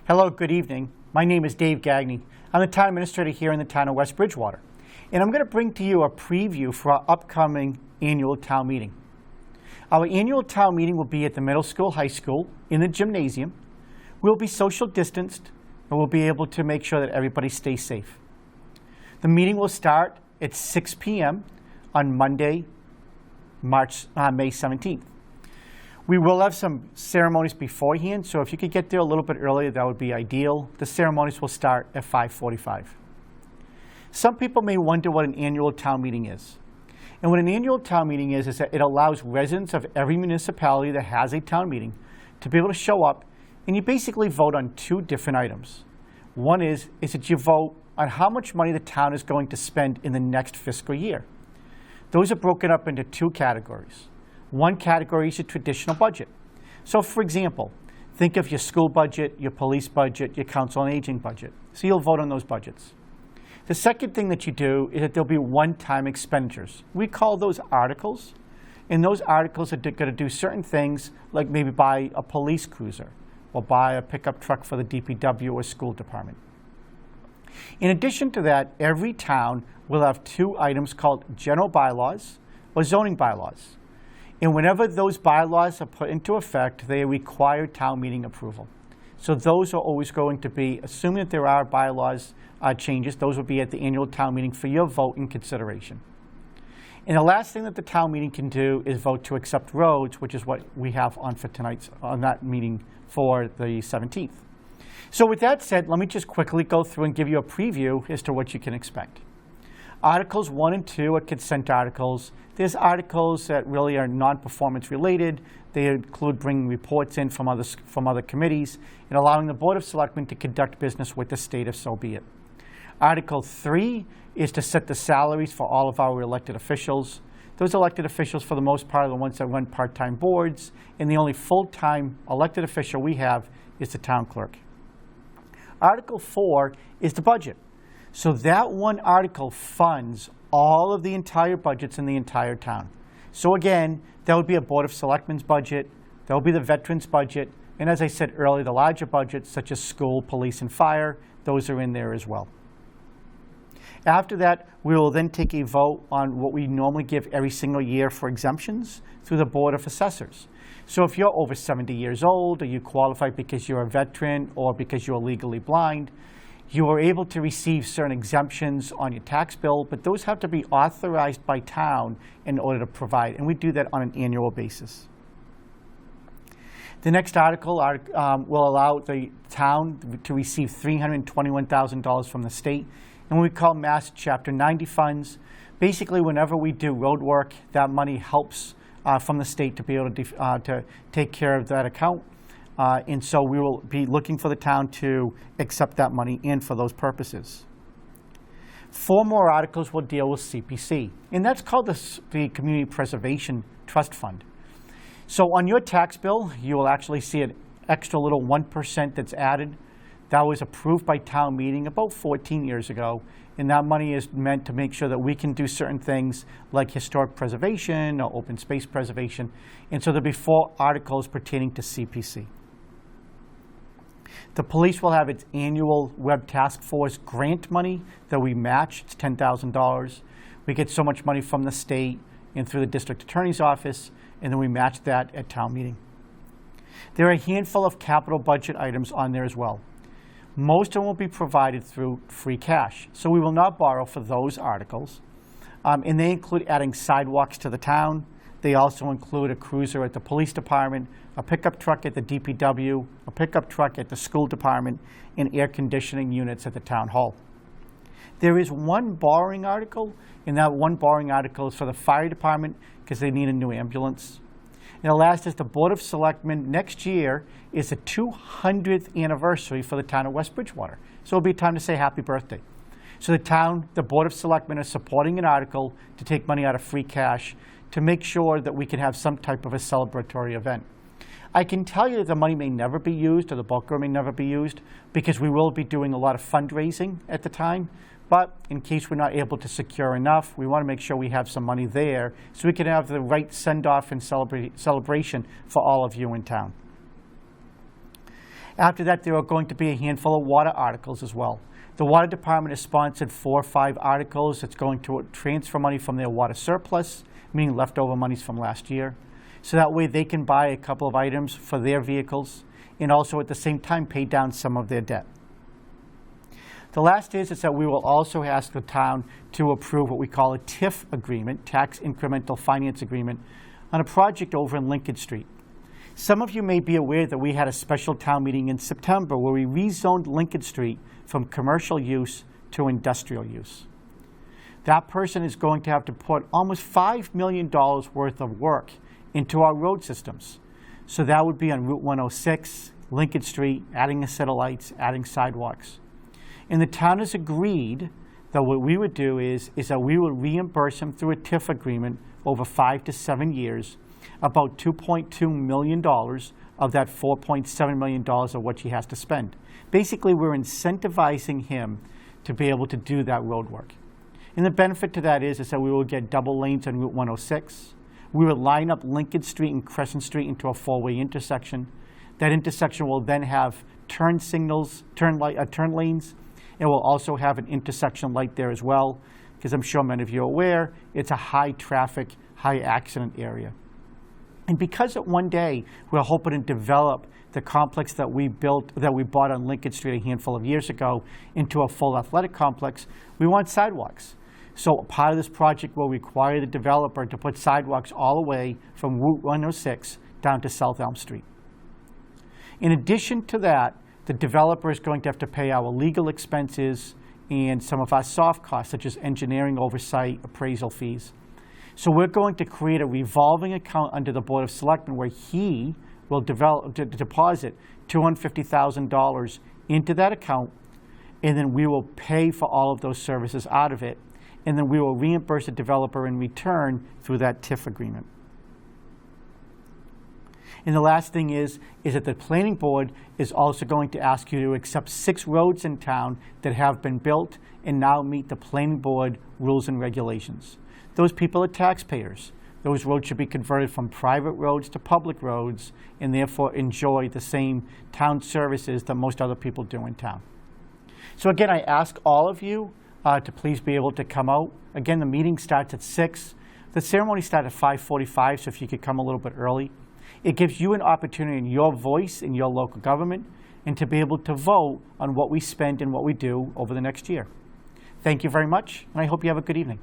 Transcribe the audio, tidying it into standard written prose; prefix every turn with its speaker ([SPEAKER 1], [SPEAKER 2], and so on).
[SPEAKER 1] Hello, good evening. My name is Dave Gagne. I'm the town administrator here in the town of West Bridgewater. And I'm going to bring to you a preview for our upcoming annual town meeting. Our annual town meeting will be at the middle school, high school, in the gymnasium. We'll be social distanced, and we'll be able to make sure that everybody stays safe. The meeting will start at 6 p.m. on Monday, May 17th. We will have some ceremonies beforehand, so if you could get there a little bit earlier, that would be ideal. The ceremonies will start at 5:45. Some people may wonder what an annual town meeting is. And what an annual town meeting is that it allows residents of every municipality that has a town meeting to be able to show up, and you basically vote on two different items. One is that you vote on how much money the town is going to spend in the next fiscal year. Those are broken up into two categories. One category is your traditional budget. So for example, think of your school budget, your police budget, your council on aging budget. So you'll vote on those budgets. The second thing that you do is that there'll be one-time expenditures. We call those articles, and those articles are going to do certain things like maybe buy a police cruiser or buy a pickup truck for the DPW or school department. In addition to that, every town will have two items called general bylaws or zoning bylaws. And whenever those bylaws are put into effect, they require town meeting approval. So those are always going to be, assuming that there are bylaws changes, those will be at the annual town meeting for your vote and consideration. And the last thing that the town meeting can do is vote to accept roads, which is what we have on for tonight's, on that meeting for the 17th. So with that said, let me just quickly go through and give you a preview as to what you can expect. Articles 1 and 2 are consent articles. There's articles that really are non-performance related. They include bringing reports in from other committees and allowing the Board of Selectmen to conduct business with the state if so be it. Article 3 is to set the salaries for all of our elected officials. Those elected officials, for the most part, are the ones that run part-time boards, and the only full-time elected official we have is the town clerk. Article 4 is the budget. So that one article funds all of the entire budgets in the entire town. So again, that would be a Board of Selectmen's budget, that would be the veterans budget, and as I said earlier, the larger budgets such as school, police, and fire, those are in there as well. After that, we will then take a vote on what we normally give every single year for exemptions through the Board of Assessors. So if you're over 70 years old, or you qualify because you're a veteran or because you're legally blind, you are able to receive certain exemptions on your tax bill, but those have to be authorized by town in order to provide, and we do that on an annual basis. The next article will allow the town to receive $321,000 from the state, and we call Mass Chapter 90 funds. Basically, whenever we do road work, that money helps from the state to be able to take care of that account. And so we will be looking for the town to accept that money in for those purposes. 4 more articles will deal with CPC, and that's called the Community Preservation Trust Fund. So on your tax bill, you will actually see an extra little 1% that's added. That was approved by town meeting about 14 years ago, and that money is meant to make sure that we can do certain things like historic preservation or open space preservation. And so there'll be 4 articles pertaining to CPC. The police will have its annual web task force grant money that we match. It's $10,000. We get so much money from the state and through the district attorney's office, and then we match that at town meeting. There are a handful of capital budget items on there as well. Most of them will be provided through free cash, so we will not borrow for those articles. And they include adding sidewalks to the town. They also include a cruiser at the police department, a pickup truck at the DPW, a pickup truck at the school department, and air conditioning units at the town hall. There is one borrowing article, and that one borrowing article is for the fire department because they need a new ambulance. And the last is the Board of Selectmen. Next year is the 200th anniversary for the town of West Bridgewater. So it'll be time to say happy birthday. So the Board of Selectmen are supporting an article to take money out of free cash to make sure that we can have some type of a celebratory event. I can tell you that the money may never be used, or the bulk may never be used, because we will be doing a lot of fundraising at the time. But in case we're not able to secure enough, we want to make sure we have some money there so we can have the right send-off and celebration for all of you in town. After that, there are going to be a handful of water articles as well. The water department has sponsored 4 or 5 articles. It's going to transfer money from their water surplus, meaning leftover monies from last year. So that way they can buy a couple of items for their vehicles and also at the same time pay down some of their debt. The last is that we will also ask the town to approve what we call a TIF agreement, Tax Incremental Finance Agreement, on a project over in Lincoln Street. Some of you may be aware that we had a special town meeting in September where we rezoned Lincoln Street from commercial use to industrial use. That person is going to have to put almost $5 million worth of work into our road systems. So that would be on Route 106, Lincoln Street, adding a set of lights, adding sidewalks. And the town has agreed that what we would do is that we will reimburse him through a TIF agreement over 5 to 7 years, about $2.2 million of that $4.7 million of what he has to spend. Basically, we're incentivizing him to be able to do that road work. And the benefit to that is that we will get double lanes on Route 106. We will line up Lincoln Street and Crescent Street into a 4-way intersection. That intersection will then have turn signals, turn lanes. It will also have an intersection light there as well, because I'm sure many of you are aware, it's a high traffic, high accident area. And because at one day we're hoping to develop the complex that we bought on Lincoln Street a handful of years ago into a full athletic complex, we want sidewalks. So part of this project will require the developer to put sidewalks all the way from Route 106 down to South Elm Street. In addition to that, the developer is going to have to pay our legal expenses and some of our soft costs, such as engineering oversight, appraisal fees. So we're going to create a revolving account under the Board of Selectmen where he will deposit $250,000 into that account, and then we will pay for all of those services out of it, and then we will reimburse the developer in return through that TIF agreement. And the last thing is that the planning board is also going to ask you to accept 6 roads in town that have been built and now meet the planning board rules and regulations. Those people are taxpayers. Those roads should be converted from private roads to public roads and therefore enjoy the same town services that most other people do in town. So again, I ask all of you to please be able to come out. Again, the meeting starts at 6. The ceremony starts at 5:45, so if you could come a little bit early. It gives you an opportunity in your voice in your local government and to be able to vote on what we spend and what we do over the next year. Thank you very much, and I hope you have a good evening.